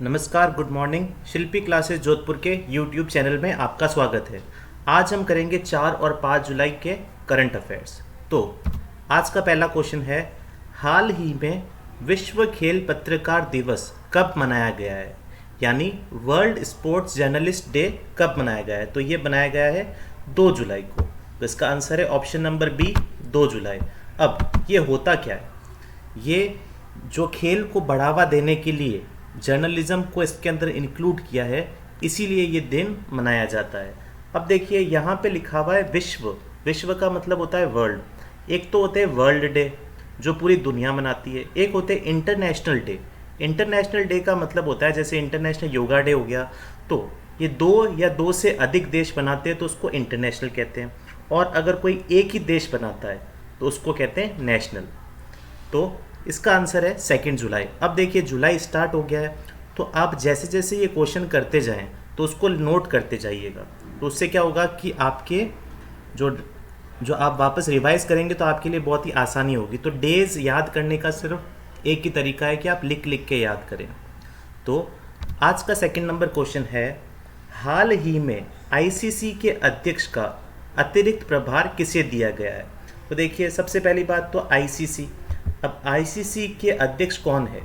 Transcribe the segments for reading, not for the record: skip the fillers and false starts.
नमस्कार, good morning. शिल्पी classes Jodhpur के YouTube channel में आपका स्वागत है। आज हम करेंगे 4 और 5 जुलाई के करंट अफेयर्स। तो आज का पहला क्वेश्चन है, हाल ही में विश्व खेल पत्रकार दिवस कब मनाया गया है? यानी वर्ल्ड स्पोर्ट्स जर्नलिस्ट डे कब मनाया गया है? तो ये बनाया गया है 2 जुलाई को। तो इसका आंसर है ऑप्शन नंबर बी, 2 जुलाई। अब ये होता क्या है? ये जो खेल को बढ़ावा देने के लिए जर्नलिज्म को इसके अंदर इंक्लूड किया है, इसीलिए ये दिन मनाया जाता है। अब देखिए यहाँ पे लिखा हुआ है विश्व। विश्व का मतलब होता है वर्ल्ड। एक तो होते हैं वर्ल्ड डे जो पूरी दुनिया मनाती है, एक होते हैं इंटरनेशनल डे। इंटरनेशनल डे का मतलब होता है जैसे इंटरनेशनल योगा डे हो गया, तो ये 2 या 2 से अधिक देश बनाते हैं तो उसको इंटरनेशनल कहते हैं। और अगर कोई एक ही देश बनाता है तो उसको कहते हैं नेशनल। तो इसका आंसर है 2 जुलाई। अब देखिए जुलाई स्टार्ट हो गया है, तो आप जैसे जैसे ये क्वेश्चन करते जाएं तो उसको नोट करते जाइएगा। तो उससे क्या होगा कि आपके जो जो आप वापस रिवाइज करेंगे तो आपके लिए बहुत ही आसानी होगी। तो डेज याद करने का सिर्फ एक ही तरीका है कि आप लिख लिख के याद करें। तो आज का सेकंड नंबर क्वेश्चन है, हाल ही में आईसीसी के अध्यक्ष का अतिरिक्त प्रभार किसे दिया गया है? तो देखिए सबसे पहली बात तो आईसीसी। अब आईसीसी के अध्यक्ष कौन है?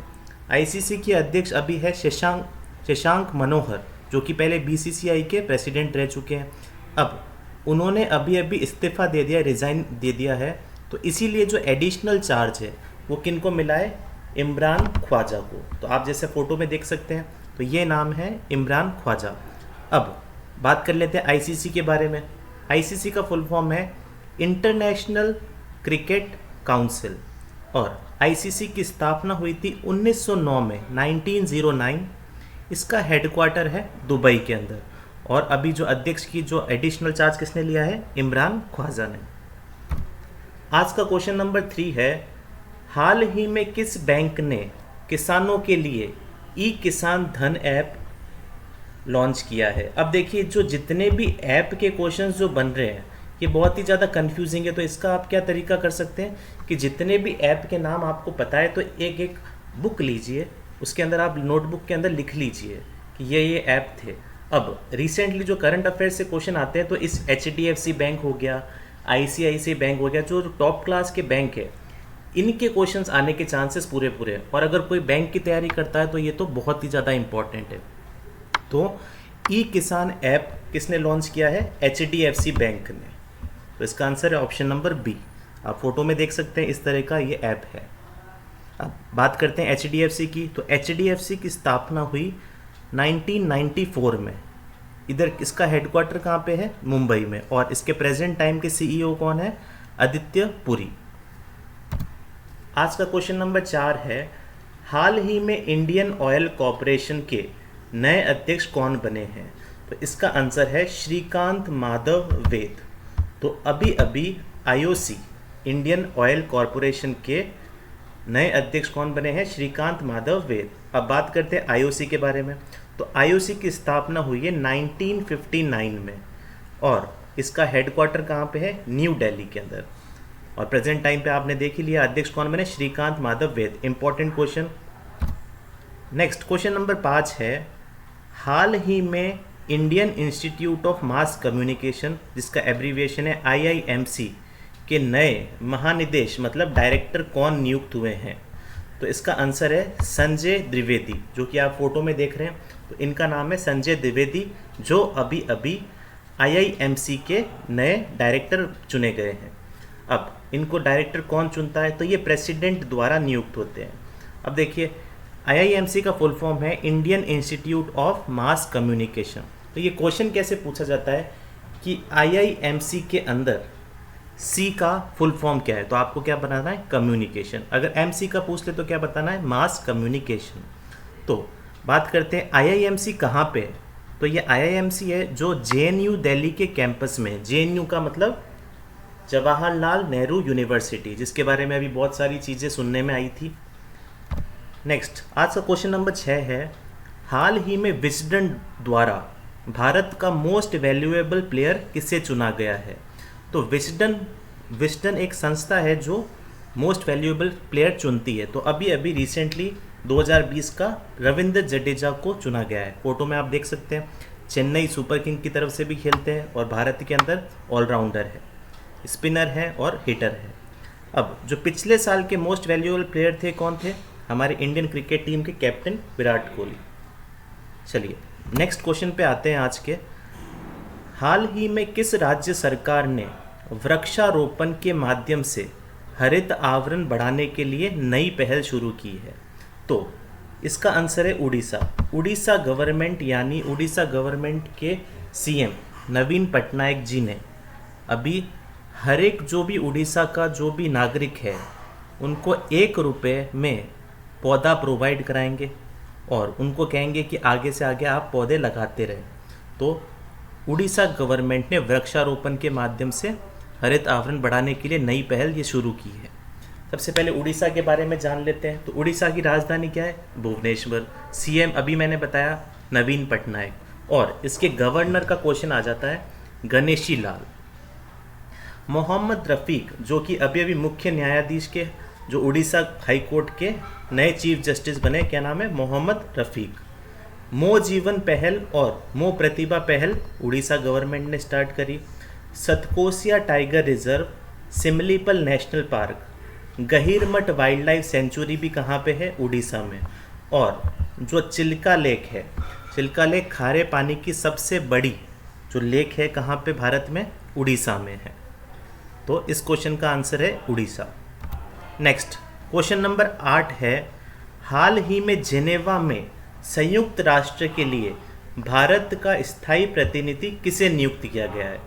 आईसीसी के अध्यक्ष अभी है शशांक मनोहर, जो कि पहले बीसीसीआई के प्रेसिडेंट रह चुके हैं। अब उन्होंने अभी अभी इस्तीफ़ा दे दिया, रिज़ाइन दे दिया है। तो इसीलिए जो एडिशनल चार्ज है वो किन को मिला है? इमरान ख्वाजा को। तो आप जैसे फ़ोटो में देख सकते हैं, तो ये नाम है इमरान ख्वाजा। अब बात कर लेते हैं आईसीसी के बारे में। आईसीसी का फुल फॉर्म है इंटरनेशनल क्रिकेट काउंसिल, और आईसीसी की स्थापना हुई थी 1909 में, 1909। इसका हेडक्वार्टर है दुबई के अंदर। और अभी जो अध्यक्ष की जो एडिशनल चार्ज किसने लिया है? इमरान ख्वाजा ने। आज का क्वेश्चन नंबर 3 है, हाल ही में किस बैंक ने किसानों के लिए ई किसान धन ऐप लॉन्च किया है? अब देखिए जो जितने भी ऐप के क्वेश्चंस जो बन रहे हैं ये बहुत ही ज़्यादा कंफ्यूजिंग है। तो इसका आप क्या तरीका कर सकते हैं कि जितने भी ऐप के नाम आपको पता है तो एक एक बुक लीजिए, उसके अंदर आप नोटबुक के अंदर लिख लीजिए कि ये ऐप थे। अब रिसेंटली जो करंट अफेयर से क्वेश्चन आते हैं तो इस HDFC बैंक हो गया, ICICI बैंक हो गया, जो टॉप क्लास के बैंक है, इनके क्वेश्चंस आने के चांसेस पूरे पूरे हैं। और अगर कोई बैंक की तैयारी करता है तो ये तो बहुत ही ज़्यादा इंपॉर्टेंट है। तो ई किसान ऐप किसने लॉन्च किया है? HDFC बैंक ने। तो इसका आंसर है ऑप्शन नंबर बी। आप फोटो में देख सकते हैं इस तरह का ये ऐप है। अब बात करते हैं HDFC की। तो HDFC की स्थापना हुई 1994 में। इधर इसका हेडक्वार्टर कहाँ पे है? मुंबई में। और इसके प्रेजेंट टाइम के CEO कौन है? आदित्य पुरी। आज का क्वेश्चन नंबर 4 है, हाल ही में इंडियन ऑयल कॉरपोरेशन के नए अध्यक्ष कौन बने हैं? तो इसका आंसर है श्रीकांत माधव वेद। तो अभी अभी IOC इंडियन ऑयल कॉरपोरेशन के नए अध्यक्ष कौन बने हैं? श्रीकांत माधव वेद। अब बात करते हैं IOC के बारे में। तो IOC की स्थापना हुई है 1959 में, और इसका हेडक्वार्टर कहाँ पे है? न्यू दिल्ली के अंदर। और प्रेजेंट टाइम पे आपने देख ही लिया अध्यक्ष कौन बने? Shrikant Madhav Ved. Important question. Next question number 5 है, हाल ही में Indian Institute of mass communication, जिसका एब्रीविएशन है IIMC, के नए महानिदेश मतलब डायरेक्टर कौन नियुक्त हुए हैं? तो इसका आंसर है संजय द्विवेदी, जो कि आप फोटो में देख रहे हैं। तो इनका नाम है संजय द्विवेदी, जो अभी अभी IIMC के नए डायरेक्टर चुने गए हैं। अब इनको डायरेक्टर कौन चुनता है? तो ये प्रेसिडेंट द्वारा नियुक्त होते हैं। अब देखिए IIMC का फुल फॉर्म है Indian Institute of mass communication. तो ये क्वेश्चन कैसे पूछा जाता है कि IIMC के अंदर C का फुल फॉर्म क्या है? तो आपको क्या बताना है? कम्युनिकेशन। अगर MC का पूछ ले तो क्या बताना है? Mass communication. तो बात करते हैं IIMC कहाँ पे है? तो ये IIMC है जो JNU दिल्ली के कैंपस में है। JNU का मतलब जवाहरलाल नेहरू यूनिवर्सिटी, जिसके बारे में अभी बहुत सारी चीज़ें सुनने में आई थी। नेक्स्ट आज का क्वेश्चन नंबर 6 है, हाल ही में विजडन द्वारा भारत का मोस्ट वैल्यूएबल प्लेयर किसे चुना गया है? तो विजडन एक संस्था है जो मोस्ट वैल्यूएबल प्लेयर चुनती है। तो अभी अभी रिसेंटली 2020 का रविंद्र जडेजा को चुना गया है। फोटो में आप देख सकते हैं, चेन्नई सुपर किंग की तरफ से भी खेलते हैं और भारत के अंदर ऑलराउंडर है, स्पिनर है और हिटर है। अब जो पिछले साल के मोस्ट वैल्यूएबल प्लेयर थे कौन थे? हमारे इंडियन क्रिकेट टीम के कैप्टन विराट कोहली। चलिए नेक्स्ट क्वेश्चन पे आते हैं आज के। हाल ही में किस राज्य सरकार ने वृक्षारोपण के माध्यम से हरित आवरण बढ़ाने के लिए नई पहल शुरू की है? तो इसका आंसर है उड़ीसा। उड़ीसा गवर्नमेंट यानी उड़ीसा गवर्नमेंट के सीएम नवीन पटनायक जी ने अभी हर एक जो भी उड़ीसा का जो भी नागरिक है उनको 1 रुपये में पौधा प्रोवाइड कराएंगे और उनको कहेंगे कि आगे से आगे आप पौधे लगाते रहें। तो उड़ीसा गवर्नमेंट ने वृक्षारोपण के माध्यम से हरित आवरण बढ़ाने के लिए नई पहल ये शुरू की है। सबसे पहले उड़ीसा के बारे में जान लेते हैं। तो उड़ीसा की राजधानी क्या है? भुवनेश्वर। सीएम अभी मैंने बताया नवीन पटनायक। और इसके गवर्नर का क्वेश्चन आ जाता है गणेशी लाल। मोहम्मद रफ़ीक जो कि अभी अभी मुख्य न्यायाधीश के जो उड़ीसा हाई कोर्ट के नए चीफ जस्टिस बने, क्या नाम है? मोहम्मद रफ़ीक। मो जीवन पहल और मो प्रतिभा पहल उड़ीसा गवर्नमेंट ने स्टार्ट करी। Satkosia tiger reserve, Simlipal national park, Gahirmatha wildlife sanctuary भी कहाँ पे है? उड़ीसा में। और जो चिल्का लेक है, चिल्का लेक खारे पानी की सबसे बड़ी जो लेक है कहाँ पे? भारत में, उड़ीसा में है। तो इस क्वेश्चन का आंसर है उड़ीसा। नेक्स्ट क्वेश्चन नंबर 8 है, हाल ही में जेनेवा में संयुक्त राष्ट्र के लिए भारत का स्थायी प्रतिनिधि किसे नियुक्त किया गया है?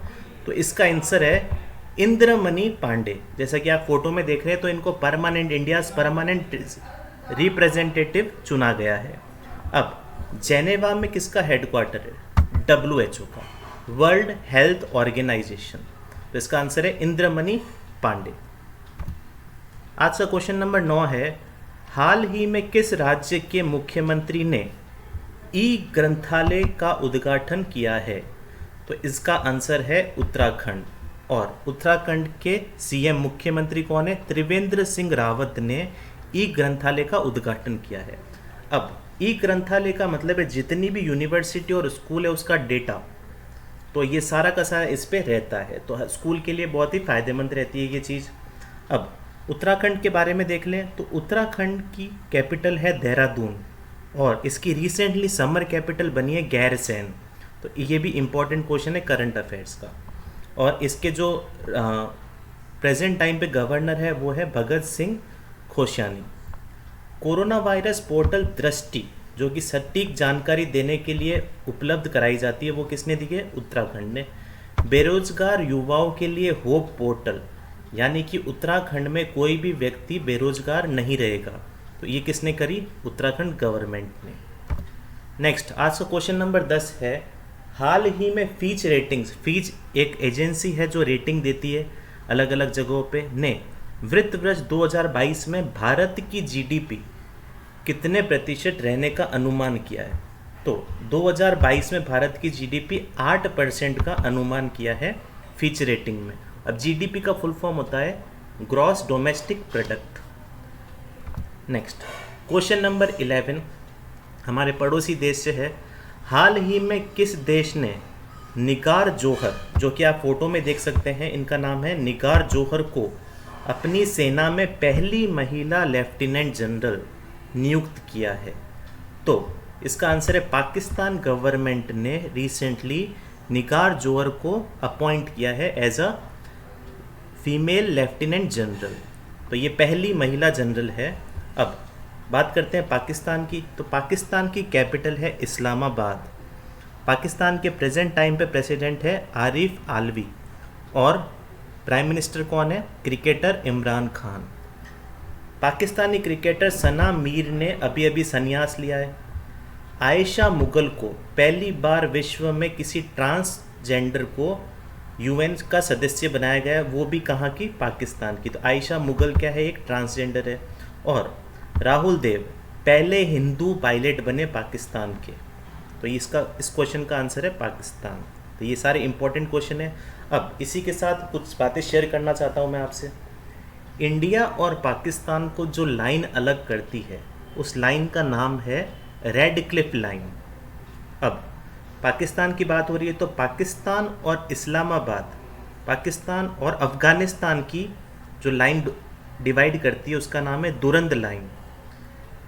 तो इसका आंसर है इंद्रमणि पांडे। जैसा कि आप फोटो में देख रहे हैं तो इनको परमानेंट इंडियाज परमानेंट रिप्रेजेंटेटिव चुना गया है। अब जेनेवा में किसका हेडक्वार्टर है? WHO का, वर्ल्ड हेल्थ ऑर्गेनाइजेशन। तो इसका आंसर है इंद्रमणि पांडे। आज का क्वेश्चन नंबर 9 है, हाल ही में किस राज्य के मुख्यमंत्री ने ई ग्रंथालय का उद्घाटन किया है? तो इसका आंसर है उत्तराखंड। और उत्तराखंड के सीएम मुख्यमंत्री कौन है? त्रिवेंद्र सिंह रावत ने ई ग्रंथालय का उद्घाटन किया है। अब ई ग्रंथालय का मतलब है जितनी भी यूनिवर्सिटी और स्कूल है उसका डेटा, तो ये सारा का सारा इस पे रहता है। तो स्कूल के लिए बहुत ही फायदेमंद रहती है ये चीज़। अब उत्तराखंड के बारे में देख लें तो उत्तराखंड की कैपिटल है देहरादून और इसकी रिसेंटली समर कैपिटल बनी है गैरसैंण। तो ये भी इम्पोर्टेंट क्वेश्चन है करंट अफेयर्स का। और इसके जो प्रेजेंट टाइम पे गवर्नर है वो है Bhagat Singh कोश्यानी। Corona virus portal दृष्टि जो कि सटीक जानकारी देने के लिए उपलब्ध कराई जाती है वो किसने दी है? उत्तराखंड ने। बेरोजगार युवाओं के लिए होप पोर्टल, यानी कि उत्तराखंड में कोई भी व्यक्ति बेरोजगार नहीं रहेगा, तो ये किसने करी? उत्तराखंड गवर्नमेंट ने। नेक्स्ट आज का क्वेश्चन नंबर 10 है, हाल ही में फीच रेटिंग्स, फीच एक एजेंसी है जो रेटिंग देती है अलग अलग जगहों पे, ने वित्त वर्ष 2022 में भारत की जीडीपी कितने प्रतिशत रहने का अनुमान किया है? तो 2022 में भारत की जीडीपी 8% का अनुमान किया है फीच रेटिंग में। अब जीडीपी का फुल फॉर्म होता है gross domestic product. Next question number 11 हमारे पड़ोसी देश से है, हाल ही में किस देश ने निगार जोहर, जो कि आप फोटो में देख सकते हैं, इनका नाम है निगार जोहर, को अपनी सेना में पहली महिला लेफ्टिनेंट जनरल नियुक्त किया है? तो इसका आंसर है पाकिस्तान गवर्नमेंट ने रिसेंटली निगार जोहर को अपॉइंट किया है as a female lieutenant general. तो ये पहली महिला जनरल है। अब बात करते हैं पाकिस्तान की। तो पाकिस्तान की कैपिटल है इस्लामाबाद। पाकिस्तान के प्रेजेंट टाइम पे प्रेसिडेंट है आरिफ आलवी और प्राइम मिनिस्टर कौन है? क्रिकेटर इमरान खान। पाकिस्तानी क्रिकेटर सना मीर ने अभी अभी संन्यास लिया है। आयशा मुगल को पहली बार विश्व में किसी ट्रांसजेंडर को यूएन का सदस्य बनाया गया है, वो भी कहाँ की? पाकिस्तान की। तो आयशा मुगल क्या है? एक ट्रांसजेंडर है। और राहुल देव पहले हिंदू पायलट बने पाकिस्तान के। तो इसका इस क्वेश्चन का आंसर है पाकिस्तान। तो ये सारे इंपॉर्टेंट क्वेश्चन है। अब इसी के साथ कुछ बातें शेयर करना चाहता हूँ मैं आपसे। इंडिया और पाकिस्तान को जो लाइन अलग करती है उस लाइन का नाम है रेड क्लिफ लाइन। अब पाकिस्तान की बात हो रही है तो पाकिस्तान और इस्लामाबाद, पाकिस्तान और अफ़गानिस्तान की जो लाइन डिवाइड करती है उसका नाम है दुरंद लाइन।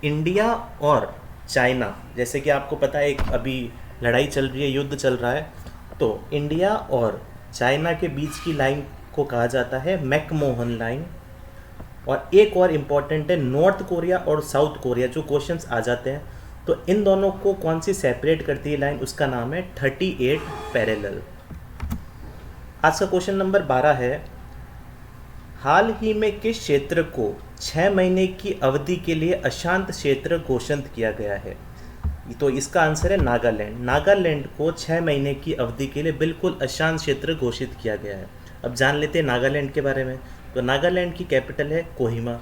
इंडिया और चाइना, जैसे कि आपको पता है एक अभी लड़ाई चल रही है, युद्ध चल रहा है, तो इंडिया और चाइना के बीच की लाइन को कहा जाता है मैकमोहन लाइन। और एक और इम्पॉर्टेंट है नॉर्थ कोरिया और साउथ कोरिया, जो क्वेश्चंस आ जाते हैं तो इन दोनों को कौन सी सेपरेट करती है लाइन, उसका नाम है 38 पैरेलल। आज का क्वेश्चन नंबर 12 है, हाल ही में किस क्षेत्र को 6 महीने की अवधि के लिए अशांत क्षेत्र घोषित किया गया है? तो इसका आंसर है नागालैंड। नागालैंड को 6 महीने की अवधि के लिए बिल्कुल अशांत क्षेत्र घोषित किया गया है। अब जान लेते हैं नागालैंड के बारे में। तो नागालैंड की कैपिटल है कोहिमा।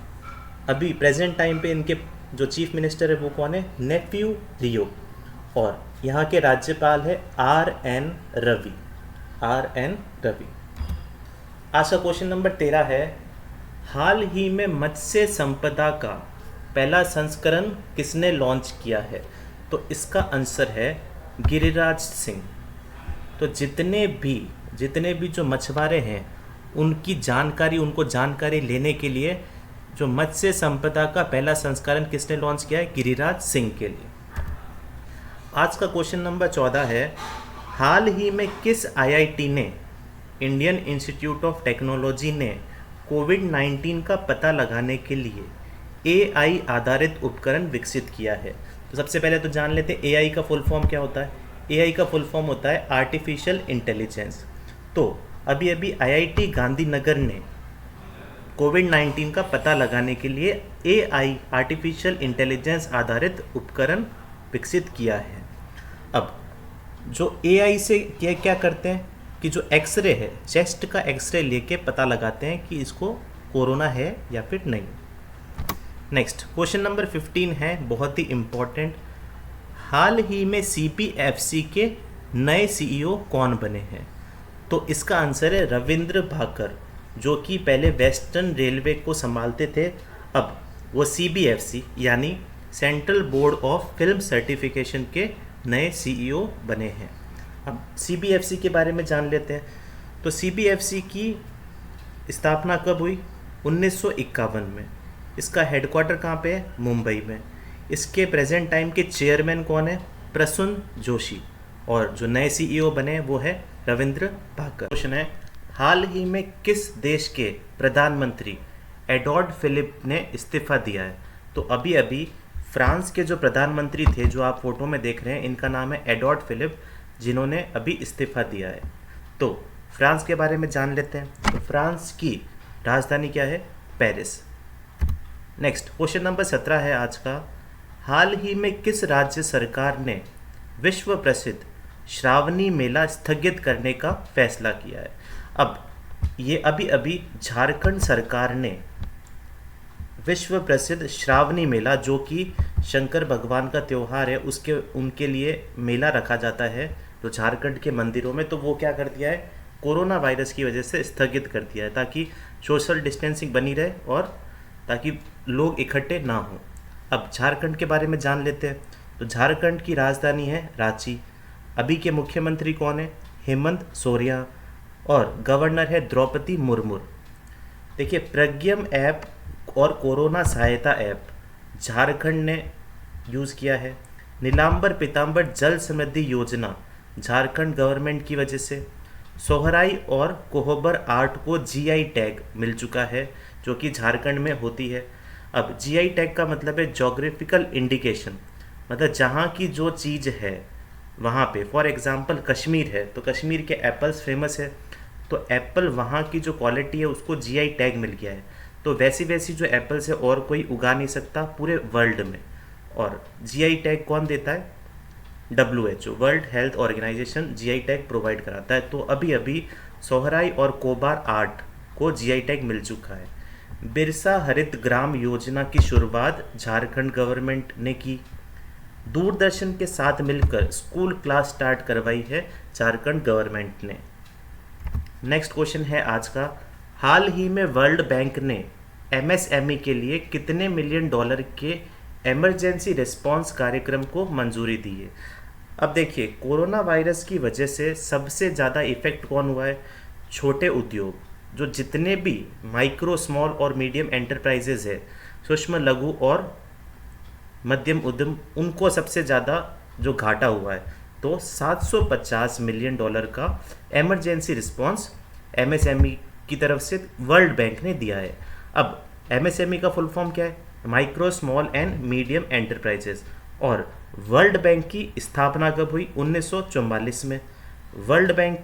अभी प्रेजेंट टाइम पे इनके जो चीफ मिनिस्टर है वो कौन है, नेफ्यू रियो। और यहाँ के राज्यपाल है RN रवि। आज का क्वेश्चन नंबर 13 है, हाल ही में मत्स्य संपदा का पहला संस्करण किसने लॉन्च किया है? तो इसका आंसर है गिरिराज सिंह। तो जितने भी जो मछुआरे हैं उनको जानकारी लेने के लिए जो मत्स्य संपदा का पहला संस्करण किसने लॉन्च किया है, गिरिराज सिंह के लिए। आज का क्वेश्चन नंबर 14 है, हाल ही में किस IIT ने, इंडियन इंस्टीट्यूट ऑफ टेक्नोलॉजी ने कोविड-19 का पता लगाने के लिए AI आधारित उपकरण विकसित किया है? तो सबसे पहले तो जान लेते हैं AI का फुल फॉर्म क्या होता है। AI का फुल फॉर्म होता है आर्टिफिशियल इंटेलिजेंस। तो अभी IIT गांधीनगर ने कोविड-19 का पता लगाने के लिए AI आर्टिफिशियल इंटेलिजेंस आधारित उपकरण विकसित किया है। अब जो AI से क्या करते हैं कि जो एक्सरे है, चेस्ट का एक्सरे लेके पता लगाते हैं कि इसको कोरोना है या फिर नहीं। नेक्स्ट क्वेश्चन नंबर 15 है, बहुत ही इम्पोर्टेंट, हाल ही में CPFC के नए CEO कौन बने हैं? तो इसका आंसर है रविंद्र भाकर, जो कि पहले वेस्टर्न रेलवे को संभालते थे। अब वो CBFC यानी central board of film certification के नए CEO बने हैं। अब CBFC के बारे में जान लेते हैं। तो CBFC की स्थापना कब हुई? 1951 में। इसका हेडक्वार्टर कहाँ पे है? मुंबई में। इसके प्रेजेंट टाइम के चेयरमैन कौन है? प्रसून जोशी। और जो नए CEO बने वो है रविंद्र भाकर। क्वेश्चन है, हाल ही में किस देश के प्रधानमंत्री एडवर्ड फिलिप ने इस्तीफा दिया है? तो अभी फ्रांस के जो प्रधानमंत्री थे, जो आप फोटो में देख रहे हैं, इनका नाम है एडवर्ड फिलिप, जिन्होंने अभी इस्तीफा दिया है। तो फ्रांस के बारे में जान लेते हैं। तो फ्रांस की राजधानी क्या है? पेरिस। नेक्स्ट क्वेश्चन नंबर 17 है आज का, हाल ही में किस राज्य सरकार ने विश्व प्रसिद्ध श्रावणी मेला स्थगित करने का फैसला किया है? अब ये अभी झारखंड सरकार ने विश्व प्रसिद्ध श्रावणी मेला, जो कि शंकर भगवान का त्यौहार है, उनके लिए मेला रखा जाता है जो झारखंड के मंदिरों में, तो वो क्या कर दिया है, कोरोना वायरस की वजह से स्थगित कर दिया है, ताकि सोशल डिस्टेंसिंग बनी रहे और ताकि लोग इकट्ठे ना हों। अब झारखंड के बारे में जान लेते हैं। तो झारखंड की राजधानी है रांची। अभी के मुख्यमंत्री कौन है? हेमंत सोरेन। और गवर्नर है द्रौपदी मुर्मू। देखिए, प्रज्ञम ऐप और कोरोना सहायता ऐप झारखंड ने यूज़ किया है। नीलांबर पीतांबर जल समृद्धि योजना झारखंड गवर्नमेंट की वजह से। सोहराई और कोहबर आर्ट को GI टैग मिल चुका है, जो कि झारखंड में होती है। अब GI टैग का मतलब है जोग्राफिकल इंडिकेशन, मतलब जहाँ की जो चीज़ है वहाँ पे। फॉर एग्जांपल कश्मीर है तो कश्मीर के एप्पल्स फेमस है, तो एप्पल वहाँ की जो क्वालिटी है उसको GI टैग मिल गया है। तो वैसी जो एप्पल्स है और कोई उगा नहीं सकता पूरे वर्ल्ड में। और GI टैग कौन देता है? WHO, world health organization GI tag provide कराता है। तो अभी सोहराई और कोबार आर्ट को GI टैग मिल चुका है। बिरसा हरित ग्राम योजना की शुरुआत झारखंड गवर्नमेंट ने की। दूरदर्शन के साथ मिलकर स्कूल क्लास स्टार्ट करवाई है झारखंड गवर्नमेंट ने। नेक्स्ट क्वेश्चन है आज का, हाल ही में वर्ल्ड बैंक ने MSME के लिए कितने $1 मिलियन के इमरजेंसी रिस्पांस कार्यक्रम को मंजूरी दी है। अब देखिए, कोरोना वायरस की वजह से सबसे ज़्यादा इफेक्ट कौन हुआ है? छोटे उद्योग, जो जितने भी माइक्रो स्मॉल और मीडियम एंटरप्राइजेज है, सूक्ष्म लघु और मध्यम उद्यम, उनको सबसे ज़्यादा जो घाटा हुआ है। तो 750 मिलियन डॉलर का एमरजेंसी रिस्पांस एमएसएमई की तरफ से वर्ल्ड बैंक ने दिया है। अब एमएसएमई का फुल फॉर्म क्या है? Micro small and medium enterprises. और वर्ल्ड बैंक की स्थापना कब हुई? 1944 में। वर्ल्ड बैंक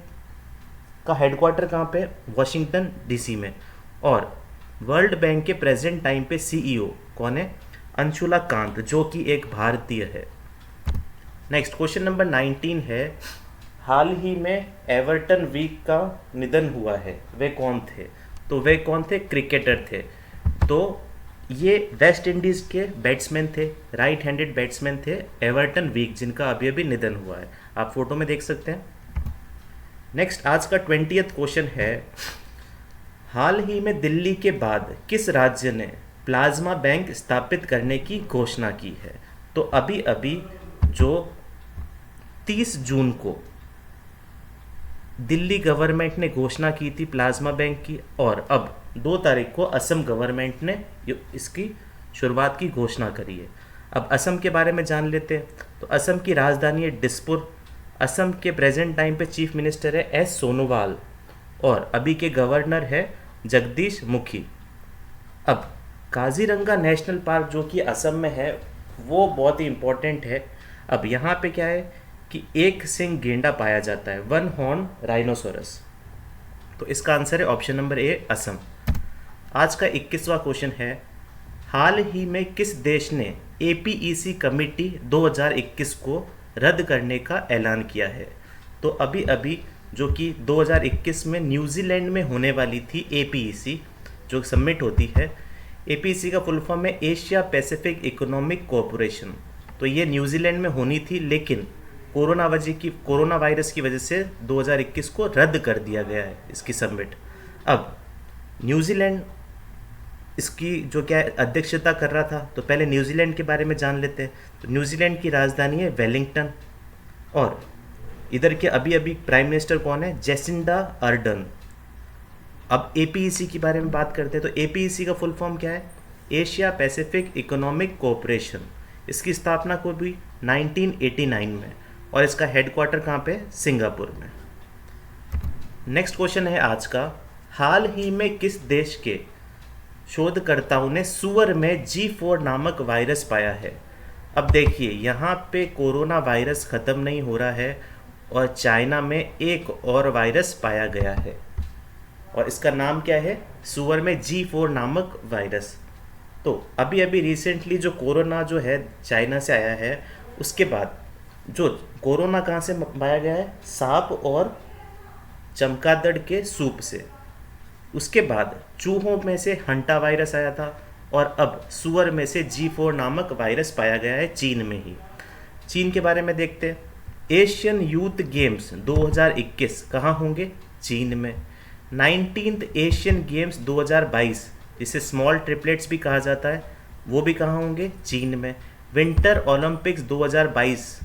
का हेडक्वार्टर कहाँ पे? वॉशिंगटन डीसी में। और वर्ल्ड बैंक के प्रेजेंट टाइम पे सीईओ कौन है? अंशुला कांत, जो कि एक भारतीय है। नेक्स्ट क्वेश्चन नंबर 19 है, हाल ही में एवर्टन वीक का निधन हुआ है, वे कौन थे? तो वे कौन थे? क्रिकेटर थे। तो ये वेस्ट इंडीज़ के बैट्समैन थे, राइट हैंडेड बैट्समैन थे एवर्टन वीक, जिनका अभी अभी निधन हुआ है। आप फोटो में देख सकते हैं। नेक्स्ट आज का 20th क्वेश्चन है, हाल ही में दिल्ली के बाद किस राज्य ने प्लाज्मा बैंक स्थापित करने की घोषणा की है? तो अभी अभी जो 30 जून को दिल्ली गवर्नमेंट ने घोषणा की थी प्लाज्मा बैंक की, और अब 2 तारीख को असम गवर्नमेंट ने इसकी शुरुआत की घोषणा करी है। अब असम के बारे में जान लेते हैं। तो असम की राजधानी है दिसपुर। असम के प्रेजेंट टाइम पे चीफ मिनिस्टर है एस सोनोवाल, और अभी के गवर्नर है जगदीश मुखी। अब काजीरंगा नेशनल पार्क जो कि असम में है, वो बहुत ही इम्पोर्टेंट है। अब यहाँ पे क्या है कि एक सिंग गेंडा पाया जाता है, वन हॉर्न राइनोसोरस। तो इसका आंसर है ऑप्शन नंबर ए, असम। आज का 21वां क्वेश्चन है, हाल ही में किस देश ने एपीईसी कमेटी 2021 को रद्द करने का ऐलान किया है? तो अभी अभी जो कि 2021 में न्यूजीलैंड में होने वाली थी एपीईसी, जो समिट होती है। एपीईसी का फुल फॉर्म है एशिया पैसिफिक इकोनॉमिक कोऑपरेशन। तो ये न्यूजीलैंड में होनी थी, लेकिन कोरोना वायरस की वजह से 2021 को रद्द कर दिया गया है इसकी समिट। अब न्यूजीलैंड इसकी जो क्या अध्यक्षता कर रहा था, तो पहले न्यूजीलैंड के बारे में जान लेते हैं। तो न्यूजीलैंड की राजधानी है वेलिंगटन, और इधर के अभी अभी प्राइम मिनिस्टर कौन है? Jacinda Ardern. अब एपीईसी के बारे में बात करते हैं। तो एपीईसी का फुल फॉर्म क्या है? Asia Pacific economic cooperation. इसकी स्थापना को भी 1989 में, और इसका हेडक्वार्टर कहाँ पे? सिंगापुर में। नेक्स्ट क्वेश्चन है आज का, हाल ही में किस देश के शोधकर्ताओं ने सुअर में G4 नामक वायरस पाया है? अब देखिए, यहाँ पे कोरोना वायरस ख़त्म नहीं हो रहा है, और चाइना में एक और वायरस पाया गया है, और इसका नाम क्या है? सुअर में G4 नामक वायरस। तो अभी अभी रिसेंटली जो कोरोना जो है चाइना से आया है, उसके बाद जो कोरोना कहाँ से पाया गया है? सांप और चमगादड़ के सूप से। उसके बाद चूहों में से हंटा वायरस आया था, और अब सुअर में से G4 नामक वायरस पाया गया है चीन में ही। चीन के बारे में देखते हैं। एशियन यूथ गेम्स 2021 कहाँ होंगे? चीन में। 19th एशियन गेम्स 2022, जिसे स्मॉल ट्रिपलेट्स भी कहा जाता है, वो भी कहाँ होंगे? चीन में। विंटर ओलंपिक्स 2022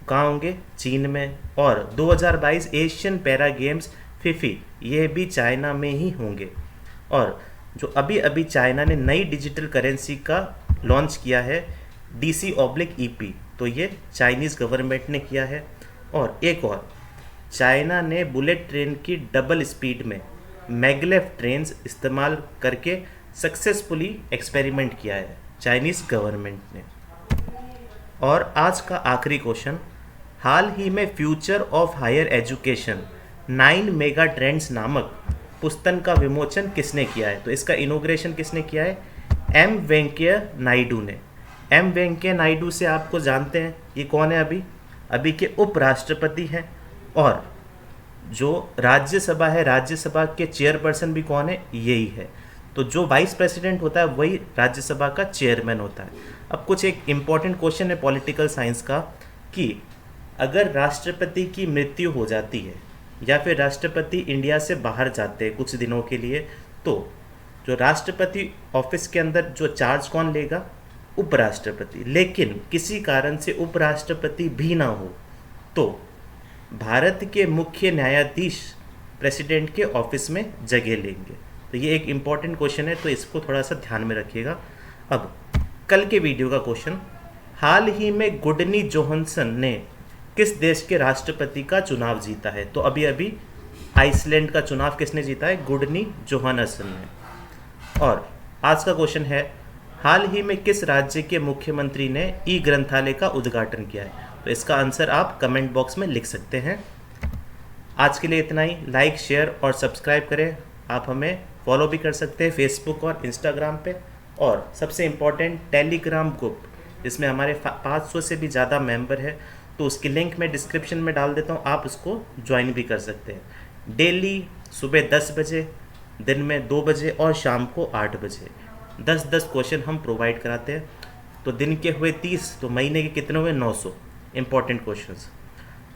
कहाँ होंगे? चीन में। और 2022 एशियन पैरा गेम्स फीफी, ये भी चाइना में ही होंगे। और जो अभी अभी चाइना ने नई डिजिटल करेंसी का लॉन्च किया है, DC/EP, तो ये चाइनीज़ गवर्नमेंट ने किया है। और एक और, चाइना ने बुलेट ट्रेन की डबल स्पीड में मैगलेव ट्रेन्स इस्तेमाल करके सक्सेसफुली एक्सपेरिमेंट किया है चाइनीज़ गवर्नमेंट ने। और आज का आखिरी क्वेश्चन, हाल ही में future of higher education 9 mega trends नामक पुस्तक का विमोचन किसने किया है? तो इसका इनोग्रेशन किसने किया है? एम वेंकैया नायडू ने। एम वेंकैया नायडू से आपको जानते हैं, ये कौन है? अभी के उपराष्ट्रपति हैं, और जो राज्यसभा है, राज्यसभा के चेयरपर्सन भी कौन है? यही है। तो जो वाइस प्रेसिडेंट होता है वही राज्यसभा का चेयरमैन होता है। अब कुछ एक इम्पॉर्टेंट क्वेश्चन है पॉलिटिकल साइंस का, कि अगर राष्ट्रपति की मृत्यु हो जाती है या फिर राष्ट्रपति इंडिया से बाहर जाते हैं कुछ दिनों के लिए, तो जो राष्ट्रपति ऑफिस के अंदर जो चार्ज कौन लेगा? उपराष्ट्रपति, लेकिन किसी कारण से उपराष्ट्रपति भी ना हो तो भारत के मुख्य न्यायाधीश प्रेसिडेंट के ऑफिस में जगह लेंगे। तो ये एक इम्पॉर्टेंट क्वेश्चन है, तो इसको थोड़ा सा ध्यान में रखिएगा। अब कल के वीडियो का क्वेश्चन, हाल ही में गुडनी जोहानसन ने किस देश के राष्ट्रपति का चुनाव जीता है? तो अभी अभी आइसलैंड का चुनाव किसने जीता है? गुडनी जोहानसन ने। और आज का क्वेश्चन है, हाल ही में किस राज्य के मुख्यमंत्री ने ई ग्रंथालय का उद्घाटन किया है? तो इसका आंसर आप कमेंट बॉक्स में लिख सकते हैं। आज के लिए इतना ही। लाइक, शेयर और सब्सक्राइब करें। आप हमें फॉलो भी कर सकते हैं फेसबुक और इंस्टाग्राम पे। और सबसे इम्पॉर्टेंट, टेलीग्राम ग्रुप जिसमें हमारे 500 से भी ज़्यादा मेंबर है, तो उसकी लिंक मैं डिस्क्रिप्शन में डाल देता हूँ, आप उसको ज्वाइन भी कर सकते हैं। डेली सुबह 10 बजे, दिन में 2 बजे और शाम को 8 बजे 10-10 क्वेश्चन हम प्रोवाइड कराते हैं। तो दिन के हुए 30, तो महीने के कितने हुए? 900 इम्पॉर्टेंट क्वेश्चंस।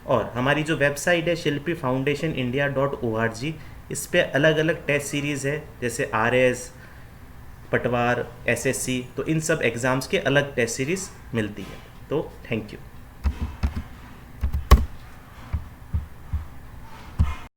और हमारी जो वेबसाइट है shilpifoundationindia.org, इस पे अलग अलग टेस्ट सीरीज़ है, जैसे RS, पटवार, SSC, तो इन सब एग्ज़ाम्स के अलग टेस्ट सीरीज़ मिलती है। तो थैंक यू।